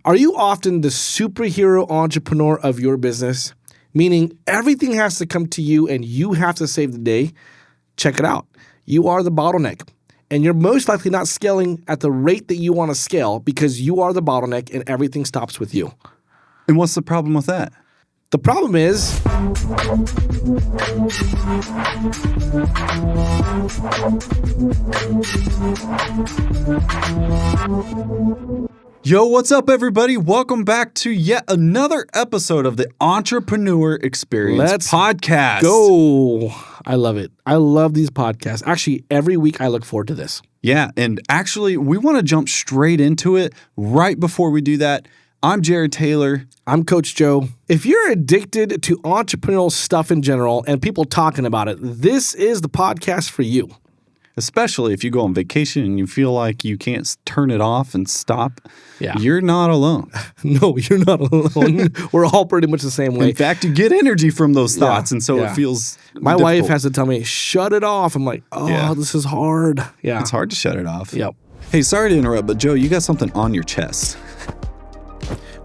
Are you often the superhero entrepreneur of your business? Meaning everything has to come to you and you have to save the day? Check it out. You are the bottleneck. And you're most likely not scaling at the rate that you want to scale because you are the bottleneck and everything stops with you. And what's the problem with that? The problem is Yo, what's up, everybody? Welcome back to yet another episode of the Entrepreneur Experience podcast. Go. I love it. I love these podcasts. Actually, every week I look forward to this. Yeah, and actually, we want to jump straight into it. Right before we do that, I'm Jared Taylor. I'm Coach Joe. If you're addicted to entrepreneurial stuff in general and people talking about it, this is the podcast for you. Especially if you go on vacation and you feel like you can't turn it off and stop. Yeah. You're not alone. No, you're not alone. We're all pretty much the same way. In fact, you get energy from those thoughts, and so it feels My difficult. wife has to tell me, shut it off. I'm like, this is hard. Yeah. It's hard to shut it off. Yep. Hey, sorry to interrupt, but Joe, you got something on your chest.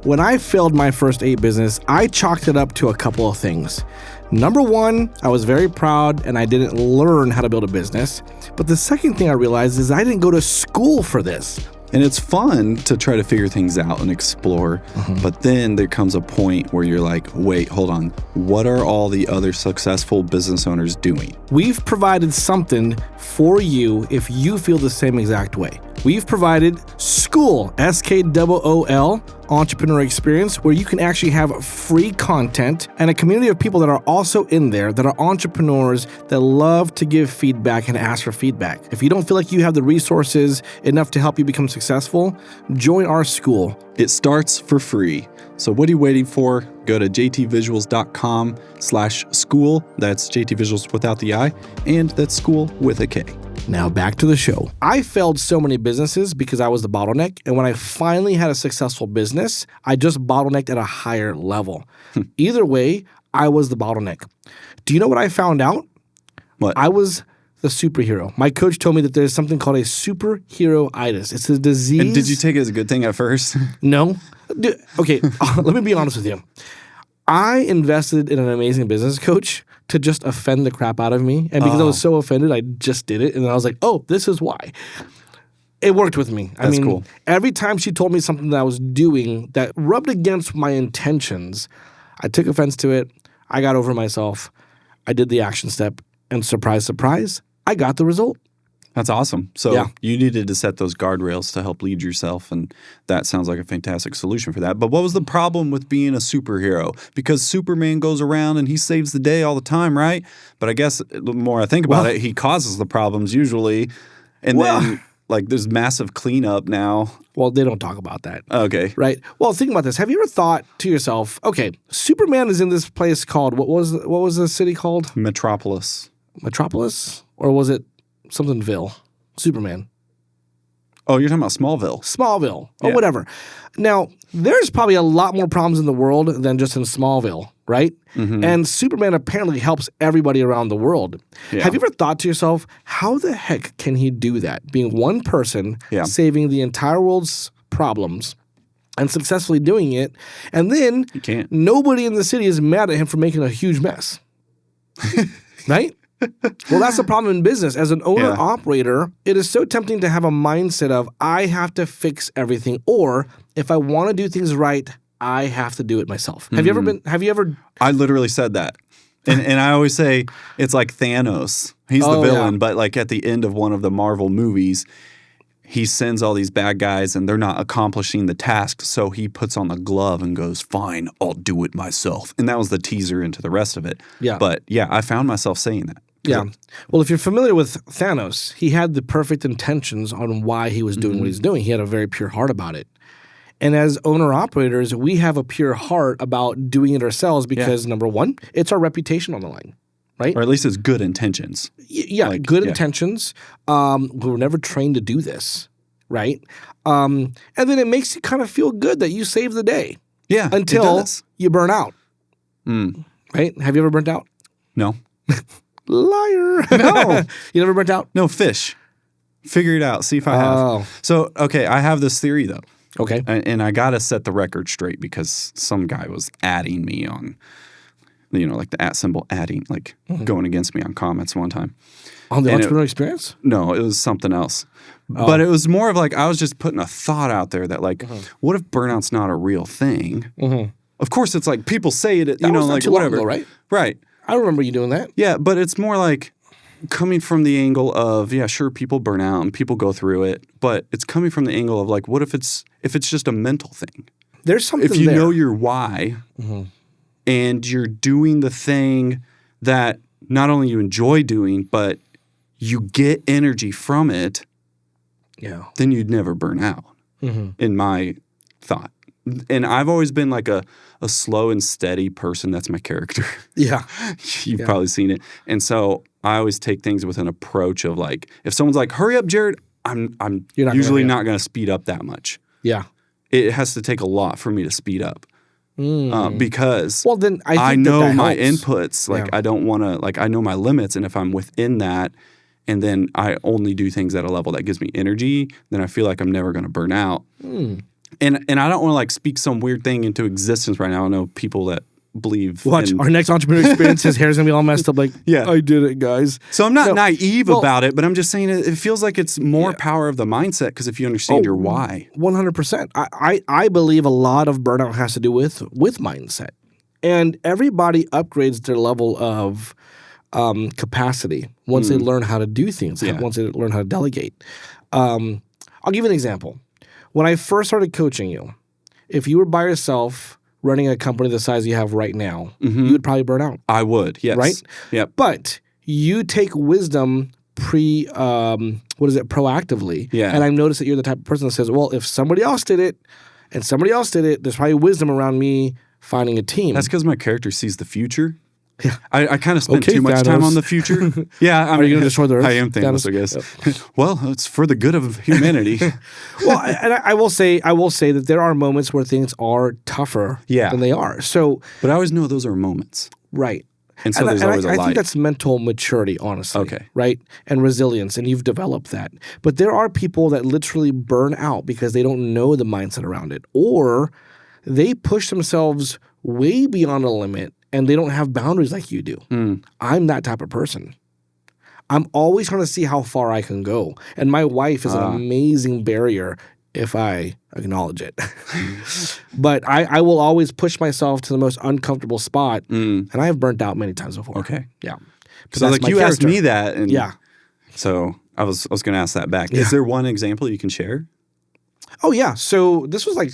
When I failed my first 8 business, I chalked it up to a couple of things. Number one, I was very proud and I didn't learn how to build a business. But the second thing I realized is I didn't go to school for this. And it's fun to try to figure things out and explore. But then there comes a point where you're like, wait, hold on. What are all the other successful business owners doing? We've provided something for you if you feel the same exact way. We've provided School, SKOOL, Entrepreneur Experience, where you can actually have free content and a community of people that are also in there that are entrepreneurs that love to give feedback and ask for feedback. If you don't feel like you have the resources enough to help you become successful, join our school. It starts for free. So what are you waiting for? Go to jtvisuals.com/school. That's JTVisuals without the I, and that's school with a K. Now back to the show. I failed so many businesses because I was the bottleneck. And when I finally had a successful business, I just bottlenecked at a higher level. Either way, I was the bottleneck. Do you know what I found out? What? I was the superhero. My coach told me that there's something called a superhero-itis. It's a disease. And did you take it as a good thing at first? No. Okay, let me be honest with you. I invested in an amazing business coach to just offend the crap out of me. And because I was so offended, I just did it. And I was like, oh, this is why. It worked with me. That's cool. Every time she told me something that I was doing that rubbed against my intentions, I took offense to it. I got over myself. I did the action step. And surprise, surprise, I got the result. That's awesome. So you needed to set those guardrails to help lead yourself, and that sounds like a fantastic solution for that. But what was the problem with being a superhero? Because Superman goes around and he saves the day all the time, right? But I guess the more I think about it, he causes the problems usually. And then like there's massive cleanup now. Well, they don't talk about that. Okay. Right? Well, think about this. Have you ever thought to yourself, okay, Superman is in this place called, what was the city called? Metropolis. Metropolis? Or was it somethingville? Superman. Oh, you're talking about Smallville. Smallville, or whatever. Now, there's probably a lot more problems in the world than just in Smallville, right? And Superman apparently helps everybody around the world. Yeah. Have you ever thought to yourself, how the heck can he do that? Being one person, saving the entire world's problems, and successfully doing it, and then nobody in the city is mad at him for making a huge mess. Right? Well, that's the problem in business. As an owner-operator, it is so tempting to have a mindset of, I have to fix everything, or if I want to do things right, I have to do it myself. Have you ever? I literally said that. And I always say it's like Thanos. He's the villain, but like at the end of one of the Marvel movies, he sends all these bad guys and they're not accomplishing the task. So he puts on the glove and goes, fine, I'll do it myself. And that was the teaser into the rest of it. Yeah. But I found myself saying that. Yeah. Well, if you're familiar with Thanos, he had the perfect intentions on why he was doing what he's doing. He had a very pure heart about it. And as owner-operators, we have a pure heart about doing it ourselves because, number one, it's our reputation on the line. Right? Or at least it's good intentions. Good intentions. We were never trained to do this, right? And then it makes you kind of feel good that you saved the day. Yeah, until you burn out. Right? Have you ever burnt out? No. Liar. No. You never burnt out? No, fish. Figure it out. See if I have. So, okay, I have this theory, though. Okay. And I got to set the record straight because some guy was adding me on, like the @ symbol adding, like going against me on comments one time. On the entrepreneur experience? No, it was something else. Oh. But it was more of like I was just putting a thought out there that like, what if burnout's not a real thing? Of course, it's like people say it, like whatever. Ago, right? Right. I remember you doing that. Yeah, but it's more like coming from the angle of, yeah, sure, people burn out and people go through it, but it's coming from the angle of like, what if it's just a mental thing? There's something if you there. know your why and you're doing the thing that not only you enjoy doing, but you get energy from it, then you'd never burn out, in my thought. And I've always been like a slow and steady person. That's my character. Yeah. You've probably seen it. And so I always take things with an approach of like, if someone's like, hurry up, Jared, I'm usually not going to speed up that much. Yeah. It has to take a lot for me to speed up. Because then I know my inputs. Like I don't want to, like I know my limits. And if I'm within that and then I only do things at a level that gives me energy, then I feel like I'm never going to burn out. And I don't want to like speak some weird thing into existence right now. I know people that believe. Watch our next entrepreneur experience. His hair's gonna be all messed up. Like, I did it, guys. So I'm not naive about it, but I'm just saying it feels like it's more power of the mindset because if you understand your why. 100%. I believe a lot of burnout has to do with mindset, and everybody upgrades their level of capacity once they learn how to do things. Once they learn how to delegate. I'll give you an example. When I first started coaching you, if you were by yourself running a company the size you have right now, you would probably burn out. I would, yes. Right? Yep. But you take wisdom proactively. Yeah. And I've noticed that you're the type of person that says, well, if somebody else did it and somebody else did it, there's probably wisdom around me finding a team. That's because my character sees the future. Yeah. I kind of spend too much time on the future. Yeah. Are you going to destroy the Earth? I am Thanos, I guess. Yep. Well, it's for the good of humanity. Well, and I will say that there are moments where things are tougher than they are. So, but I always know those are moments. Right. And so there's always a light. I think that's mental maturity, honestly. Okay. Right? And resilience, and you've developed that. But there are people that literally burn out because they don't know the mindset around it. Or they push themselves way beyond a limit and they don't have boundaries like you do. I'm that type of person. I'm always trying to see how far I can go. And my wife is an amazing barrier if I acknowledge it. But I will always push myself to the most uncomfortable spot. And I have burnt out many times before. Okay. Yeah. So like you asked me that. And yeah. So I was going to ask that back. Yeah. Is there one example you can share? Oh, yeah. So this was like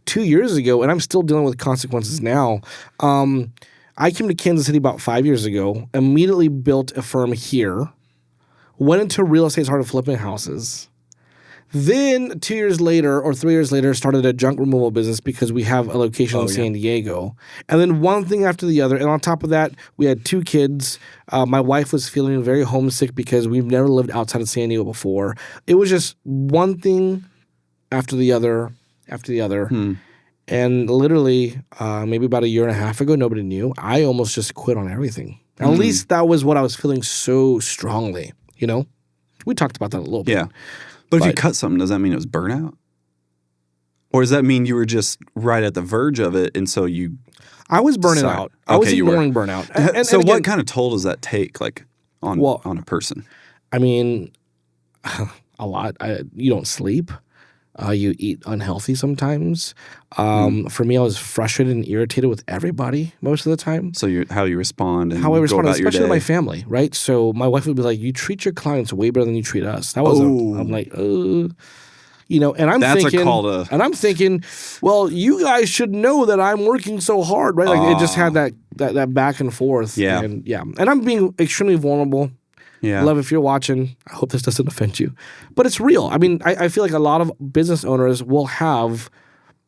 2 years ago, and I'm still dealing with consequences now. I came to Kansas City about 5 years ago, immediately built a firm here, went into real estate, started flipping houses. Then 2 years later or 3 years later, started a junk removal business because we have a location in San Diego. And then one thing after the other. And on top of that, we had 2 kids. My wife was feeling very homesick because we've never lived outside of San Diego before. It was just one thing after the other. And literally, maybe about 1.5 years ago, nobody knew. I almost just quit on everything. At least that was what I was feeling so strongly, you know? We talked about that a little bit. Yeah. But if you cut something, does that mean it was burnout? Or does that mean you were just right at the verge of it and so you... I was burning out. I was ignoring burnout. And so what kind of toll does that take, like, on a person? I mean, a lot. You don't sleep. You eat unhealthy sometimes. For me, I was frustrated and irritated with everybody most of the time. So how you respond and how I respond, especially to my day. family, right? So my wife would be like, "You treat your clients way better than you treat us." That was I'm like, you know, and I'm thinking, well, you guys should know that I'm working so hard, right? Like it just had that back and forth. Yeah, and I'm being extremely vulnerable. Yeah. Love, if you're watching, I hope this doesn't offend you. But it's real. I mean, I feel like a lot of business owners will have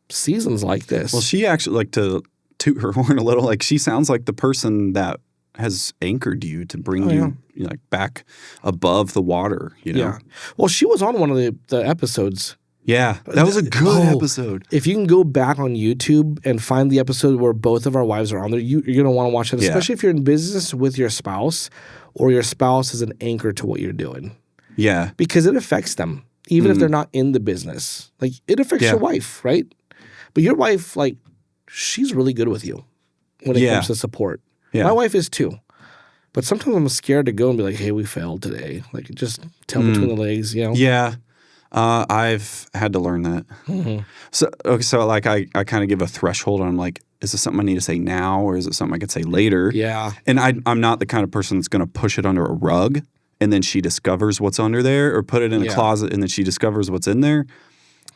seasons like this. Well, she actually, like, to toot her horn a little, like, she sounds like the person that has anchored you to bring you know, like, back above the water, you know? Yeah. Well, she was on one of the episodes. Yeah. That was a good episode. If you can go back on YouTube and find the episode where both of our wives are on there, you're going to want to watch it, especially if you're in business with your spouse or your spouse is an anchor to what you're doing. Yeah. Because it affects them. even if they're not in the business. Like, it affects your wife, right? But your wife, like, she's really good with you when it comes to support. Yeah. My wife is too. But sometimes I'm scared to go and be like, hey, we failed today. Like, just tell between the legs, you know? Yeah. I've had to learn that. So like I kind of give a threshold and I'm like, is this something I need to say now or is it something I could say later? Yeah. And I'm not the kind of person that's going to push it under a rug and then she discovers what's under there, or put it in a closet and then she discovers what's in there.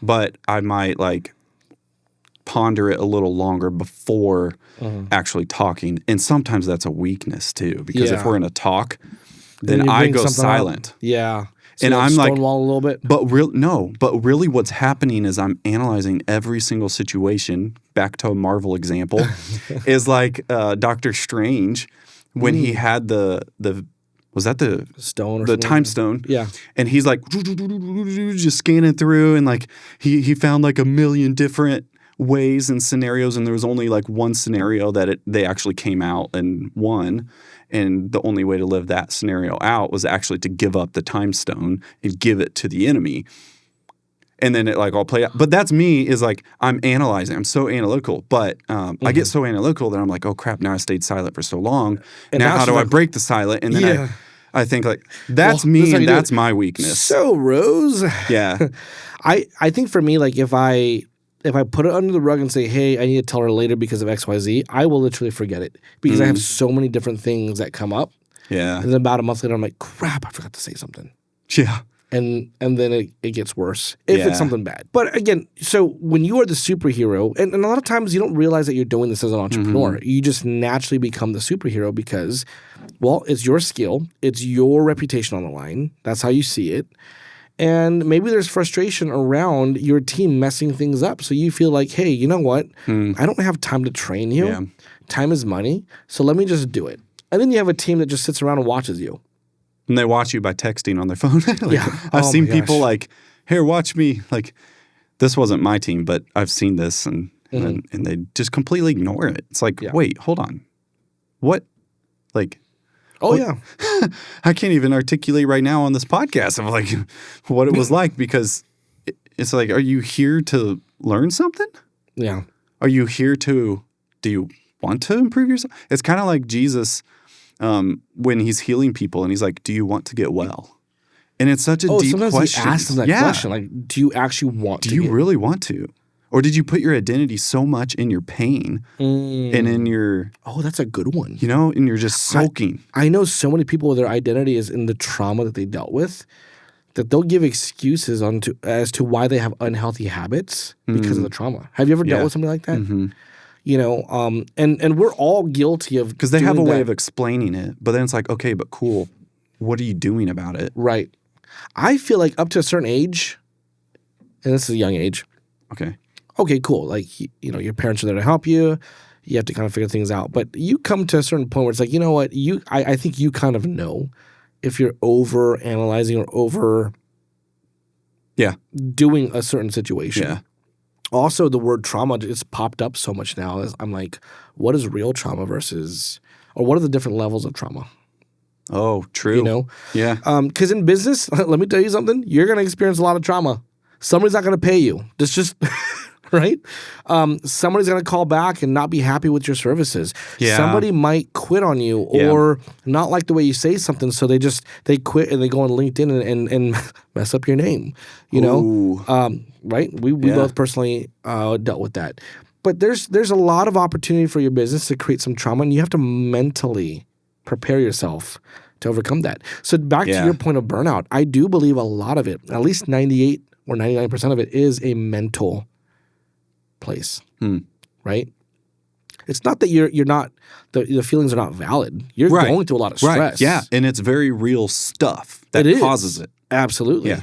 But I might like ponder it a little longer before actually talking. And sometimes that's a weakness too, because if we're in a talk, then I go silent. Yeah. So and I'm like, stonewall a little bit. But really what's happening is I'm analyzing every single situation. Back to a Marvel example, is like Doctor Strange when he had the was that the stone or the time stone? Yeah. And he's like just scanning through, and like he found like a million different ways and scenarios, and there was only like one scenario that they actually came out and won. And the only way to live that scenario out was actually to give up the time stone and give it to the enemy. And then it like all play out. But that's me, is like I'm analyzing. I'm so analytical. But I get so analytical that I'm like, oh crap, now I stayed silent for so long. And now how do I break the silent? And then I think like that's me and that's my weakness. So Rose. Yeah. I think for me, like if I put it under the rug and say, hey, I need to tell her later because of XYZ, I will literally forget it because I have so many different things that come up. Yeah. And then about a month later, I'm like, crap, I forgot to say something. Yeah. And then it gets worse if it's something bad. But again, so when you are the superhero, and a lot of times you don't realize that you're doing this as an entrepreneur. You just naturally become the superhero because, well, it's your skill. It's your reputation on the line. That's how you see it. And maybe there's frustration around your team messing things up. So you feel like, hey, you know what? I don't have time to train you. Yeah. Time is money. So let me just do it. And then you have a team that just sits around and watches you. And they watch you by texting on their phone. I've seen people like, here, watch me. Like, this wasn't my team, but I've seen this. And they just completely ignore it. It's like, wait, hold on. What? Like... Oh, yeah. I can't even articulate right now on this podcast of like what it was like, because it's like, are you here to learn something? Yeah. Are you here to, do you want to improve yourself? It's kind of like Jesus when he's healing people and he's like, do you want to get well? And it's such a deep question. Sometimes he asks them that question. Like, do you actually want to? Do you really want to? Or did you put your identity so much in your pain and in your... Oh, that's a good one. You know, and you're just soaking. I know so many people where their identity is in the trauma that they dealt with that they'll give excuses as to why they have unhealthy habits because of the trauma. Have you ever dealt with something like that? You know, and we're all guilty of... Because they have a way of explaining it, but then it's like, okay, but cool. What are you doing about it? Right. I feel like up to a certain age, and this is a young age... Okay, cool. Like, you know, your parents are there to help you. You have to kind of figure things out. But you come to a certain point where it's like, you know what? I think you kind of know if you're over analyzing or over doing a certain situation. Yeah. Also, the word trauma is popped up so much now. I'm like, what is real trauma versus, or what are the different levels of trauma? Oh, true. You know? Yeah. Because in business, let me tell you something. You're going to experience a lot of trauma. Somebody's not going to pay you. That's just... right? Somebody's going to call back and not be happy with your services. Yeah. Somebody might quit on you or not like the way you say something, so they quit and they go on LinkedIn and mess up your name, you know? Right? We both personally dealt with that. But there's a lot of opportunity for your business to create some trauma, and you have to mentally prepare yourself to overcome that. So back to your point of burnout, I do believe a lot of it, at least 98 or 99% of it, is a mental place, right? It's not that you're not the feelings are not valid. You're going through a lot of stress, right? Yeah, and it's very real stuff that causes it. Absolutely. Yeah.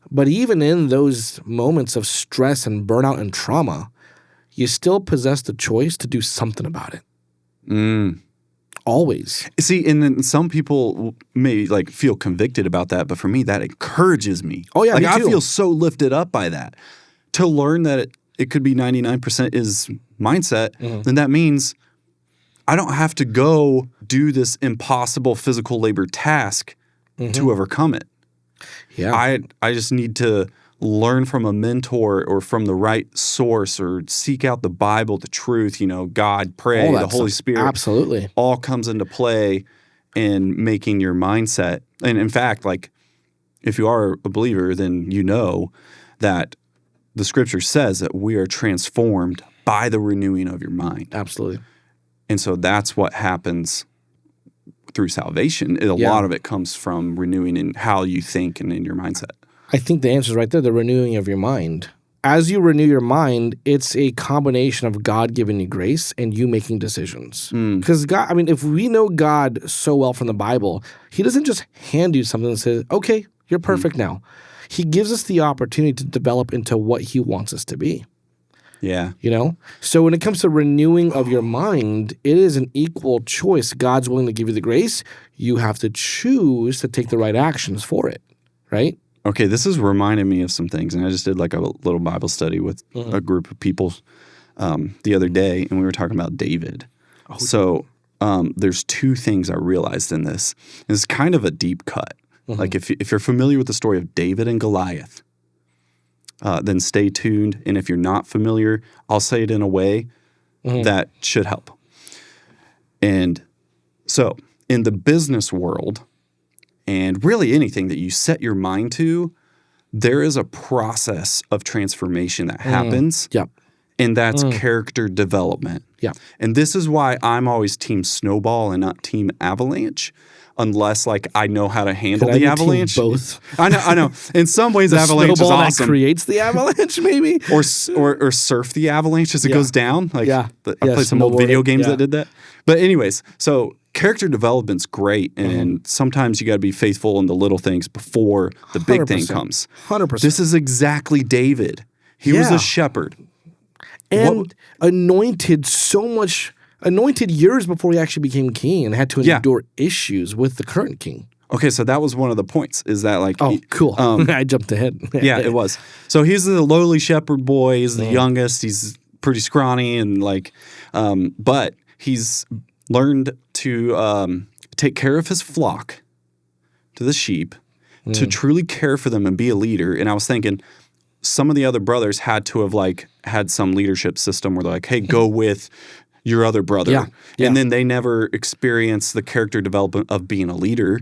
But even in those moments of stress and burnout and trauma, you still possess the choice to do something about it. Always. See, and then some people may like feel convicted about that, but for me, that encourages me. Oh yeah, like me too. I feel so lifted up by that. To learn that it could be 99% is mindset, then that means I don't have to go do this impossible physical labor task to overcome it. Yeah. I just need to learn from a mentor or from the right source or seek out the Bible, the truth, God, pray, the Holy Spirit. Absolutely. All comes into play in making your mindset. And in fact, like if you are a believer, then you know that the scripture says that we are transformed by the renewing of your mind. Absolutely. And so that's what happens through salvation. A lot of it comes from renewing in how you think and in your mindset. I think the answer is right there, the renewing of your mind. As you renew your mind, it's a combination of God giving you grace and you making decisions. Because God, if we know God so well from the Bible, he doesn't just hand you something and say, okay, you're perfect now. He gives us the opportunity to develop into what he wants us to be. Yeah. So when it comes to renewing of your mind, it is an equal choice. God's willing to give you the grace. You have to choose to take the right actions for it, right? Okay, this is reminding me of some things, and I just did like a little Bible study with a group of people the other day, and we were talking about David. So there's two things I realized in this. It's kind of a deep cut. Like if you're familiar with the story of David and Goliath, then stay tuned. And if you're not familiar, I'll say it in a way that should help. And so in the business world, and really anything that you set your mind to, there is a process of transformation that happens. Yep. And that's character development. Yeah. And this is why I'm always team snowball and not team avalanche, unless like I know how to handle the avalanche. Both. I know. In some ways, avalanche is awesome. That creates the avalanche, maybe. or surf the avalanche as it goes down. Like I played some old snowboarding. video games that did that. But anyways, so character development's great, and sometimes you got to be faithful in the little things before the big thing comes. 100%. This is exactly David. He was a shepherd. And anointed years before he actually became king and had to endure issues with the current king. Okay, so that was one of the points, is that like... Oh, cool. I jumped ahead. Yeah, it was. So he's the lowly shepherd boy. He's the youngest. He's pretty scrawny and like... but he's learned to take care of his flock, to the sheep, to truly care for them and be a leader. And I was thinking... some of the other brothers had to have like had some leadership system where they're like, hey, go with your other brother. Yeah. And then they never experienced the character development of being a leader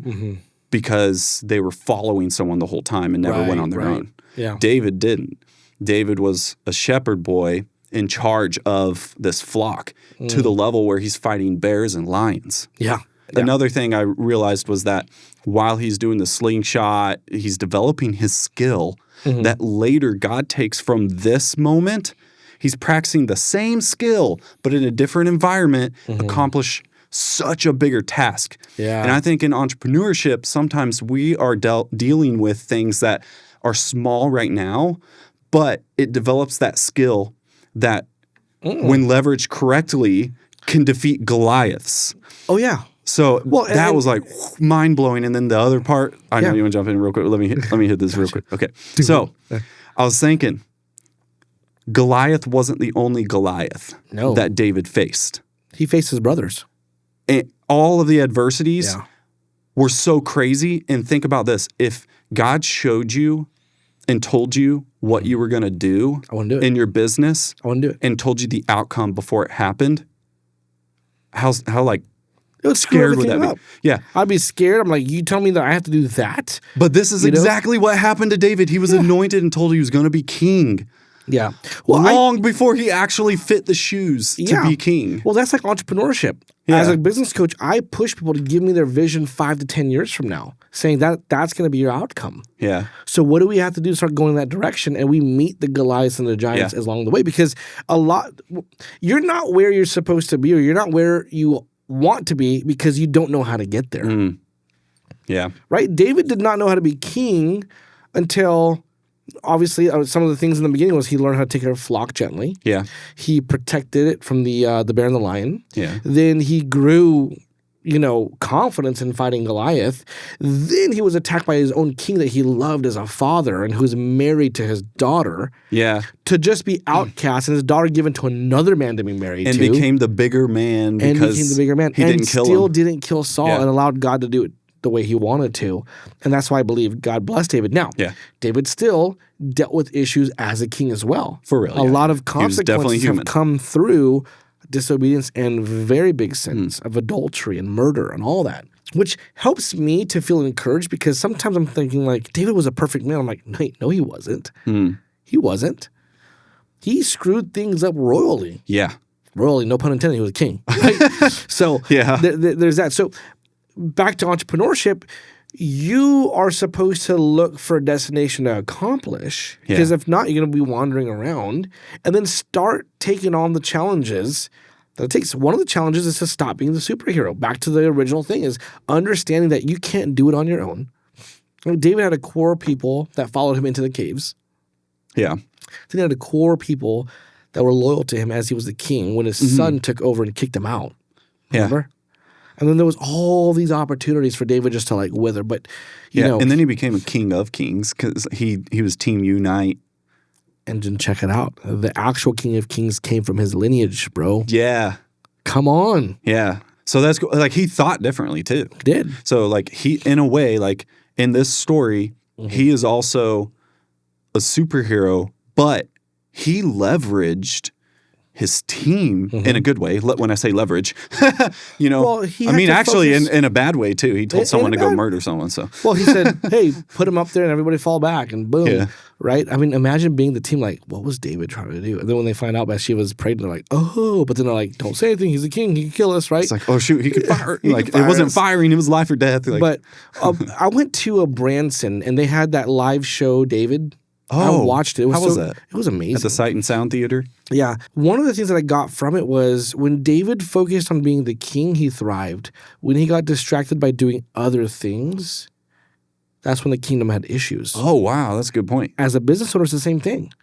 because they were following someone the whole time and never went on their own. Yeah. David didn't. David was a shepherd boy in charge of this flock to the level where he's fighting bears and lions. Yeah. Another thing I realized was that while he's doing the slingshot, he's developing his skill that later God takes from this moment. He's practicing the same skill, but in a different environment, accomplish such a bigger task. Yeah. And I think in entrepreneurship, sometimes we are dealing with things that are small right now, but it develops that skill that when leveraged correctly can defeat Goliaths. Oh, yeah. So that was like mind-blowing. And then the other part, I know you want to jump in real quick. Let me hit this real quick. Okay. So I was thinking Goliath wasn't the only Goliath that David faced. He faced his brothers. And all of the adversities were so crazy. And think about this. If God showed you and told you what you were going to do in your business and told you the outcome before it happened, how like it would screw everything up. Yeah. I'd be scared. I'm like, you tell me that I have to do that? But this is exactly what happened to David. He was anointed and told he was going to be king. Yeah. Well, long before he actually fit the shoes to be king. Well, that's like entrepreneurship. Yeah. As a business coach, I push people to give me their vision 5 to 10 years from now, saying that that's going to be your outcome. Yeah. So what do we have to do to start going in that direction? And we meet the Goliaths and the giants along the way, because you're not where you're supposed to be, or you're not where you want to be because you don't know how to get there. Yeah. Right? David did not know how to be king until, obviously, some of the things in the beginning was he learned how to take care of flock gently. Yeah. He protected it from the bear and the lion. Yeah. Then he grew, confidence in fighting Goliath. Then he was attacked by his own king that he loved as a father and who was married to his daughter. Yeah. To just be outcast and his daughter given to another man to be married to. And became the bigger man because he didn't kill him. Didn't kill Saul and allowed God to do it the way he wanted to. And that's why I believe God blessed David. Now, David still dealt with issues as a king as well. For real. A lot of consequences have come through disobedience and very big sins of adultery and murder and all that, which helps me to feel encouraged because sometimes I'm thinking like, David was a perfect man. I'm like, no, he wasn't. He wasn't. He screwed things up royally. Yeah. Royally, no pun intended, he was a king. Right? So there's that. So back to entrepreneurship, you are supposed to look for a destination to accomplish because if not, you're going to be wandering around and then start taking on the challenges that it takes. One of the challenges is to stop being the superhero. Back to the original thing is understanding that you can't do it on your own. David had a core of people that followed him into the caves. Yeah. Then he had a core of people that were loyal to him as he was the king when his son took over and kicked him out. Remember? And then there was all these opportunities for David just to like wither. But, you know. And then he became a king of kings because he was Team Unite. And then check it out. The actual king of kings came from his lineage, bro. Yeah. Come on. Yeah. So that's like he thought differently too. He did. So like he, in a way, like in this story, he is also a superhero, but he leveraged his team in a good way. When I say leverage, you know, well, I mean, actually in a bad way too. He told someone to go murder someone. So, well, he said, hey, put him up there and everybody fall back and boom. Right. I mean, imagine being the team like, what was David trying to do? And then when they find out Bathsheba was pregnant, they're like, oh, but then they're like, don't say anything. He's a king. He can kill us. Right. It's like, oh shoot, he could fire. Like it wasn't firing. It was life or death. Like, but I went to a Branson and they had that live show, David. I watched it. How was that? It was amazing. At the Sight and Sound Theater? Yeah. One of the things that I got from it was when David focused on being the king, he thrived. When he got distracted by doing other things, that's when the kingdom had issues. Oh, wow. That's a good point. As a business owner, it's the same thing.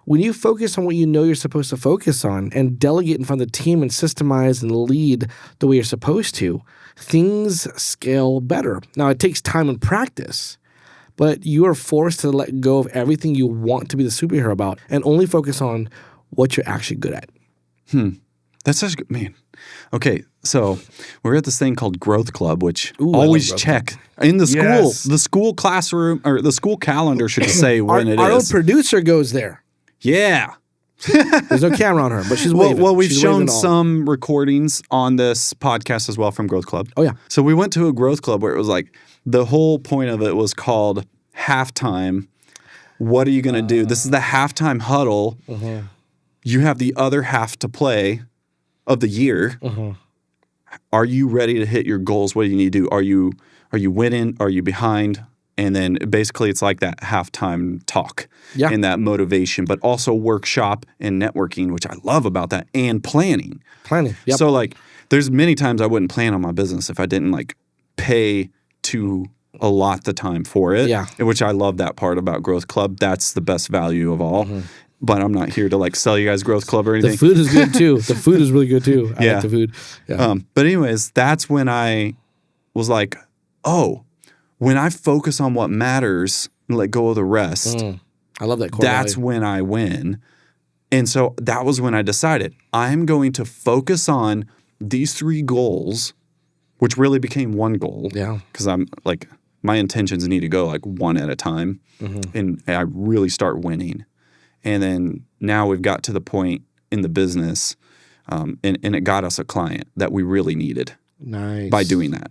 When you focus on what you know you're supposed to focus on and delegate in front of the team and systemize and lead the way you're supposed to, things scale better. Now, it takes time and practice. But you are forced to let go of everything you want to be the superhero about and only focus on what you're actually good at. That's such a good, man. Okay, so we're at this thing called Growth Club, which always check in the school. The school classroom or the school calendar should say when it is. Our own producer goes there. Yeah. There's no camera on her, but she's waving. Well, we've shown some recordings on this podcast as well from Growth Club. Oh, yeah. So we went to a Growth Club where it was like the whole point of it was called halftime. What are you going to do? This is the halftime huddle. You have the other half to play of the year. Are you ready to hit your goals? What do you need to do? Are you winning? Are you behind? And then basically it's like that halftime talk and that motivation, but also workshop and networking, which I love about that, and planning. Yep. So like there's many times I wouldn't plan on my business if I didn't like pay to allot the time for it, which I love that part about Growth Club. That's the best value of all. But I'm not here to like sell you guys Growth Club or anything. The food is good too. The food is really good too. I like the food. Yeah. But anyways, that's when I was like, oh, when I focus on what matters and let go of the rest, I love that. That's when I win. And so that was when I decided I'm going to focus on these 3 goals, which really became one goal. Yeah. Because I'm like, my intentions need to go like one at a time. And I really start winning. And then now we've got to the point in the business, and it got us a client that we really needed. Nice. By doing that.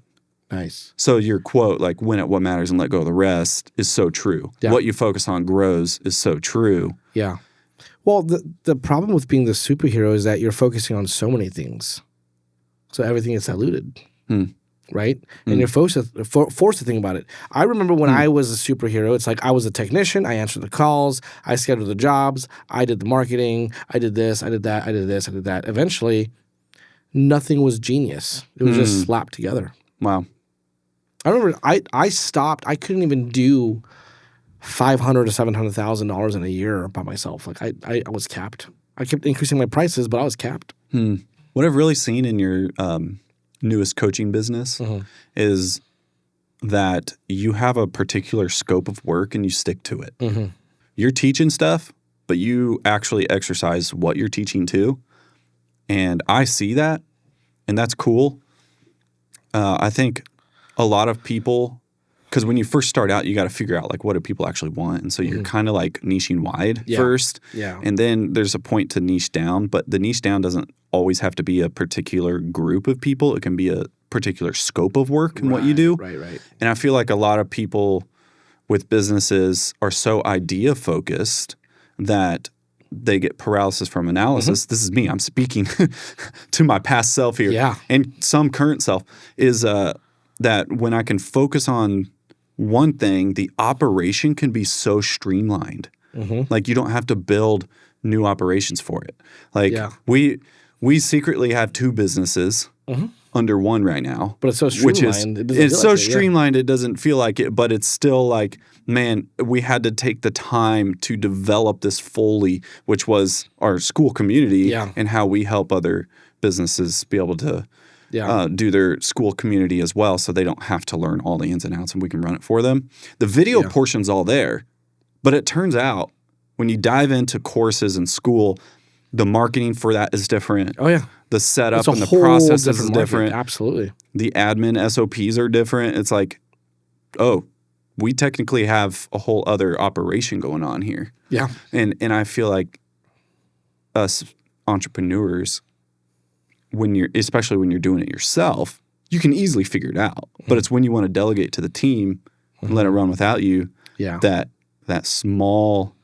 Nice. So your quote, like win at what matters and let go of the rest, is so true. Yeah. What you focus on grows is so true. Yeah. Well, the problem with being the superhero is that you're focusing on so many things. So everything is diluted. Right? And you're forced to think about it. I remember when I was a superhero, it's like I was a technician, I answered the calls, I scheduled the jobs, I did the marketing, I did this, I did that, I did this, I did that. Eventually, nothing was genius. It was just slapped together. Wow. I remember I stopped. I couldn't even do $500,000 to $700,000 in a year by myself. Like I was capped. I kept increasing my prices, but I was capped. What I've really seen in your newest coaching business is that you have a particular scope of work and you stick to it. You're teaching stuff, but you actually exercise what you're teaching too. And I see that, and that's cool. I think a lot of people, because when you first start out, you got to figure out like what do people actually want, and so you're kind of like niching wide first, and then there's a point to niche down. But the niche down doesn't always have to be a particular group of people; it can be a particular scope of work and what you do. Right. And I feel like a lot of people with businesses are so idea focused that they get paralysis from analysis. This is me. I'm speaking to my past self here, and some current self is that when I can focus on one thing, the operation can be so streamlined. Like you don't have to build new operations for it. Like we secretly have 2 businesses under one right now. But it's so streamlined. It doesn't feel like it, but it's still like, man, we had to take the time to develop this fully, which was our school community and how we help other businesses be able to do their school community as well, so they don't have to learn all the ins and outs and we can run it for them. The video portion's all there, but it turns out when you dive into courses in school, the marketing for that is different. Oh, yeah. The setup and the process is different. Absolutely. The admin SOPs are different. It's like, oh, we technically have a whole other operation going on here. Yeah. And I feel like us entrepreneurs, especially when you're doing it yourself, you can easily figure it out. But it's when you want to delegate to the team and let it run without you that small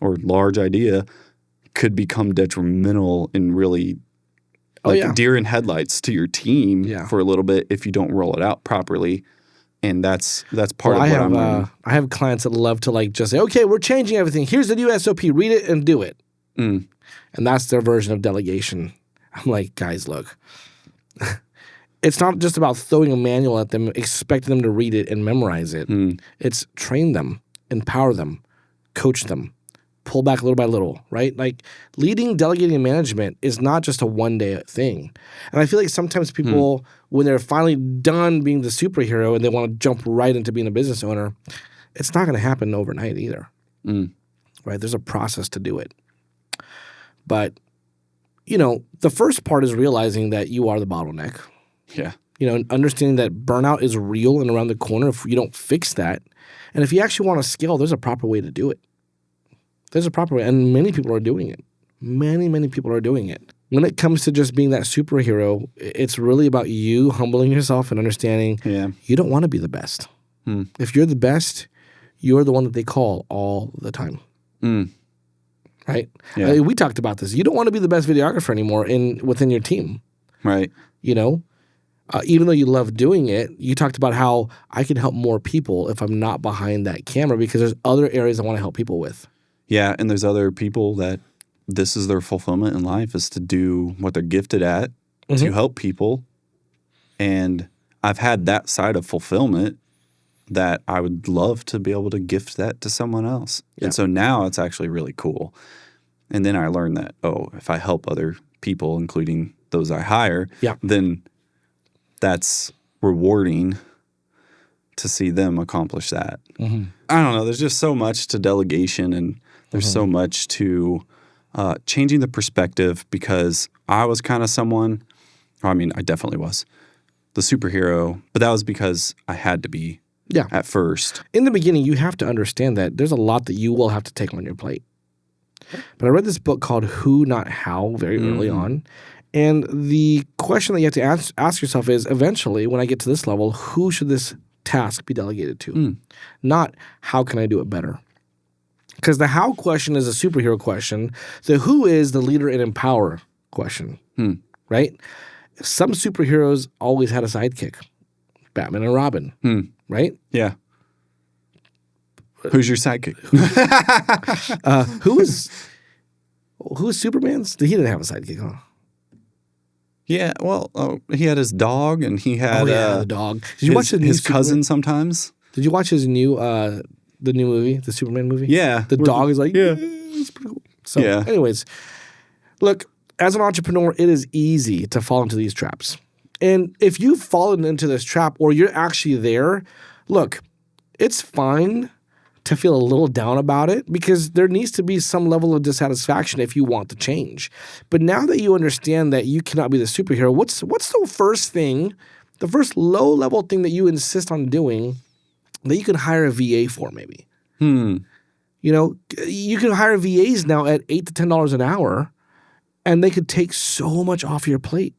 or large idea could become detrimental and really deer in headlights to your team for a little bit if you don't roll it out properly. And that's part of what I'm learning. I have clients that love to like just say, okay, we're changing everything. Here's the new SOP. Read it and do it. And that's their version of delegation. I'm like, guys, look. It's not just about throwing a manual at them, expecting them to read it and memorize it. It's train them, empower them, coach them, pull back little by little, right? Like leading, delegating, and management is not just a one-day thing. And I feel like sometimes people, when they're finally done being the superhero and they want to jump right into being a business owner, it's not going to happen overnight either, right? There's a process to do it. But, the first part is realizing that you are the bottleneck. Yeah. Understanding that burnout is real and around the corner if you don't fix that. And if you actually want to scale, there's a proper way to do it. There's a proper way, and many people are doing it. Many people are doing it. When it comes to just being that superhero, it's really about you humbling yourself and understanding you don't want to be the best. If you're the best, you're the one that they call all the time. Right? Yeah. I mean, we talked about this. You don't want to be the best videographer anymore within your team. Right. Even though you love doing it, you talked about how I can help more people if I'm not behind that camera because there's other areas I want to help people with. Yeah, and there's other people that this is their fulfillment in life is to do what they're gifted at, to help people. And I've had that side of fulfillment that I would love to be able to gift that to someone else. Yeah. And so now it's actually really cool. And then I learned that, if I help other people, including those I hire, then that's rewarding to see them accomplish that. I don't know. There's just so much to delegation and there's so much to changing the perspective because I was kind of someone, I definitely was the superhero, but that was because I had to be at first. In the beginning, you have to understand that there's a lot that you will have to take on your plate. But I read this book called Who, Not How very early on. And the question that you have to ask yourself is, eventually, when I get to this level, who should this task be delegated to? Not how can I do it better? Because the how question is a superhero question. The who is the leader and empower question, right? Some superheroes always had a sidekick. Batman and Robin, right? Yeah. Who's your sidekick? Who is Superman's? He didn't have a sidekick, huh? Yeah, well, he had his dog, and he had the dog. Did you watch his cousin sometimes? Did you watch his new the new movie, the Superman movie? Yeah, the dog is like it's pretty cool. So, anyways, look, as an entrepreneur, it is easy to fall into these traps, and if you've fallen into this trap or you're actually there, look, it's fine to feel a little down about it because there needs to be some level of dissatisfaction if you want to change. But now that you understand that you cannot be the superhero, what's the first thing the first low-level thing that you insist on doing that you can hire a VA for maybe. You know, you can hire VAs now at $8 to $10 an hour, and they could take so much off your plate.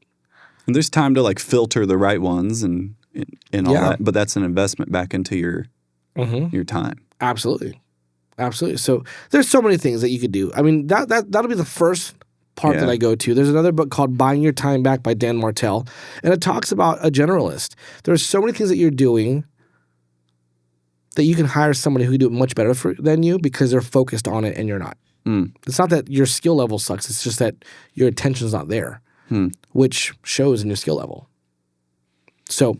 And there's time to like filter the right ones and all that, but that's an investment back into your time. Absolutely. So there's so many things that you could do. I mean, that'll be the first part that I go to. There's another book called Buying Your Time Back by Dan Martell, and it talks about a generalist. There's so many things that you're doing that you can hire somebody who can do it much better than you because they're focused on it and you're not. It's not that your skill level sucks. It's just that your attention's not there, which shows in your skill level. So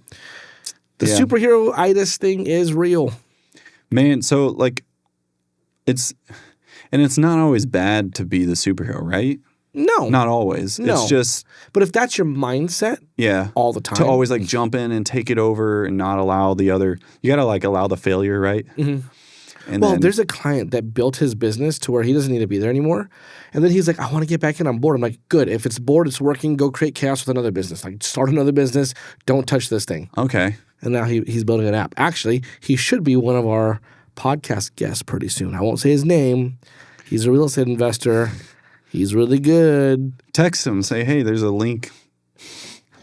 the superhero-itis thing is real. Man, so like it's not always bad to be the superhero, right? No. Not always. No. It's just... But if that's your mindset all the time. To always like jump in and take it over and not allow the other... You got to like allow the failure, right? And there's a client that built his business to where he doesn't need to be there anymore. And then he's like, I want to get back in. I'm bored. I'm like, good. If it's bored, it's working. Go create chaos with another business. Like start another business. Don't touch this thing. Okay. And now he's building an app. Actually, he should be one of our podcast guests pretty soon. I won't say his name. He's a real estate investor. He's really good. Text him. Say, hey, there's a link.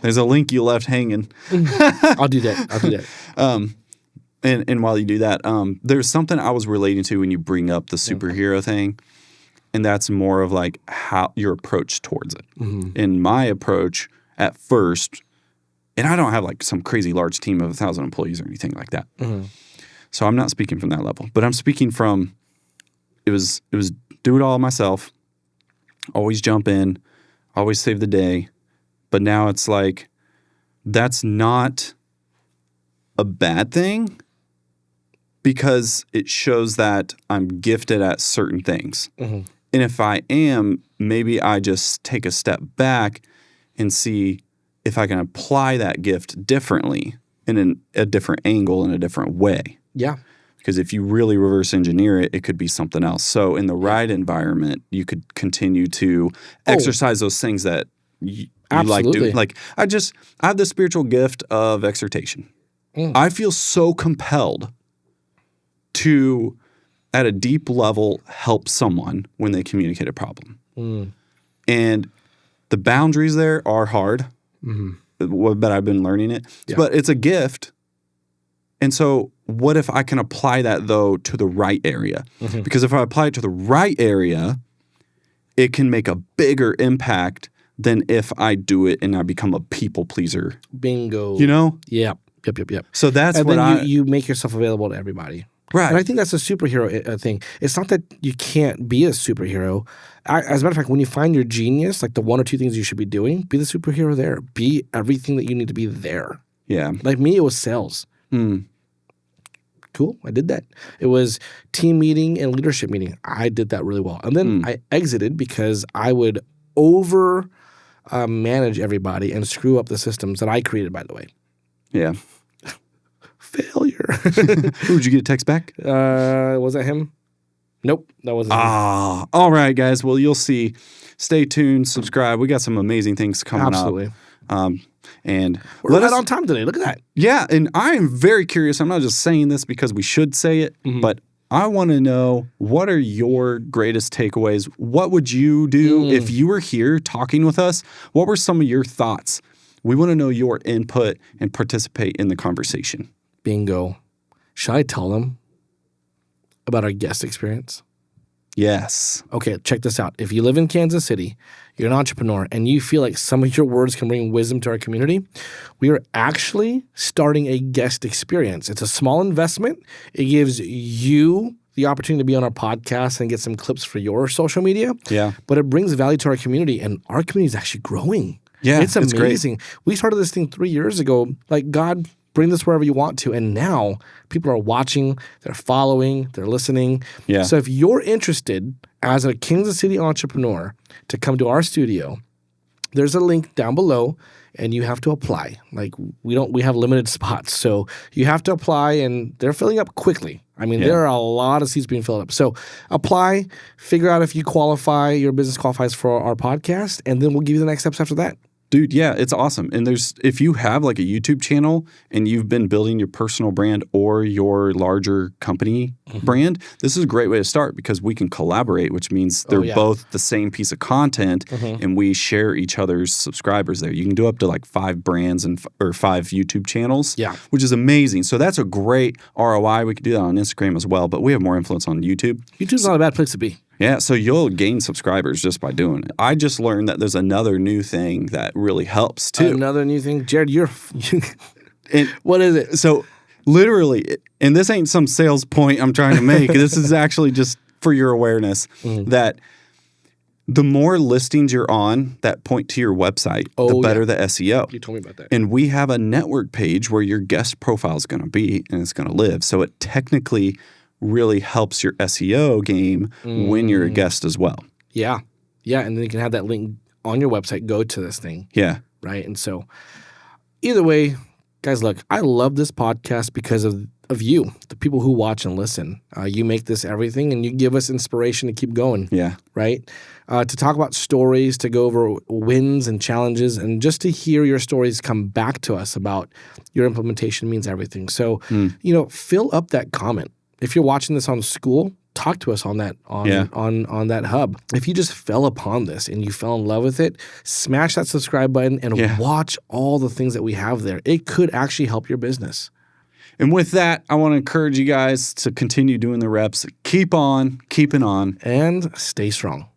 There's a link you left hanging. I'll do that. And while you do that, there's something I was relating to when you bring up the superhero thing, and that's more of like how your approach towards it. In my approach at first, and I don't have like some crazy large team of 1,000 employees or anything like that. So I'm not speaking from that level, but I'm speaking from it was do it all myself, always jump in, always save the day. But now it's like that's not a bad thing because it shows that I'm gifted at certain things. And if I am, maybe I just take a step back and see if I can apply that gift differently in a different angle in a different way. Yeah. Because if you really reverse engineer it, it could be something else. So in the right environment, you could continue to exercise those things that you like doing. Like I have the spiritual gift of exhortation. I feel so compelled to, at a deep level, help someone when they communicate a problem. And the boundaries there are hard, but I've been learning it. But it's a gift. And so what if I can apply that, though, to the right area? Because if I apply it to the right area, it can make a bigger impact than if I do it and I become a people pleaser. Bingo. You know? Yep. So that's and then you make yourself available to everybody. Right. And I think that's a superhero thing. It's not that you can't be a superhero. As a matter of fact, when you find your genius, like the one or two things you should be doing, be the superhero there. Be everything that you need to be there. Yeah. Like me, it was sales. Cool. I did that. It was team meeting and leadership meeting. I did that really well. And then I exited because I would manage everybody and screw up the systems that I created, by the way. Yeah. Failure. Ooh, did you get a text back? Was that him? Nope, that wasn't him. All right, guys. Well, you'll see. Stay tuned. Subscribe. We got some amazing things coming Absolutely. up. And we're right on time today. Look at that. Yeah, and I am very curious. I'm not just saying this because we should say it, but I want to know, what are your greatest takeaways? What would you do if you were here talking with us? What were some of your thoughts? We want to know your input and participate in the conversation. Bingo. Should I tell them about our guest experience? Yes. Okay, check this out. If you live in Kansas City, you're an entrepreneur, and you feel like some of your words can bring wisdom to our community, we are actually starting a guest experience. It's a small investment. It gives you the opportunity to be on our podcast and get some clips for your social media. Yeah. But it brings value to our community, and our community is actually growing. Yeah, it's amazing. We started this thing 3 years ago. Like, God, bring this wherever you want to. And now people are watching, they're following, they're listening. Yeah. So if you're interested as a Kansas City entrepreneur to come to our studio, there's a link down below and you have to apply. Like we have limited spots. So you have to apply and they're filling up quickly. I mean, there are a lot of seats being filled up. So apply, figure out if you qualify, your business qualifies for our podcast, and then we'll give you the next steps after that. Dude, yeah, it's awesome. And if you have like a YouTube channel and you've been building your personal brand or your larger company brand, this is a great way to start because we can collaborate, which means they're both the same piece of content and we share each other's subscribers there. You can do up to like 5 brands or 5 YouTube channels, which is amazing. So that's a great ROI. We could do that on Instagram as well, but we have more influence on YouTube. YouTube's not a bad place to be. Yeah, so you'll gain subscribers just by doing it. I just learned that there's another new thing that really helps too. Another new thing? Jared, what is it? So literally, and this ain't some sales point I'm trying to make. This is actually just for your awareness that the more listings you're on that point to your website, the better the SEO. You told me about that. And we have a network page where your guest profile is going to be and it's going to live. So it technically really helps your SEO game when you're a guest as well. Yeah. Yeah. And then you can have that link on your website, go to this thing. Yeah. Right. And so either way, guys, look, I love this podcast because of you, the people who watch and listen. You make this everything and you give us inspiration to keep going. Yeah. Right. To talk about stories, to go over wins and challenges, and just to hear your stories come back to us about your implementation means everything. So, fill up that comment. If you're watching this on school, talk to us on that on that hub. If you just fell upon this and you fell in love with it, smash that subscribe button and watch all the things that we have there. It could actually help your business. And with that, I want to encourage you guys to continue doing the reps. Keep on keeping on. And stay strong.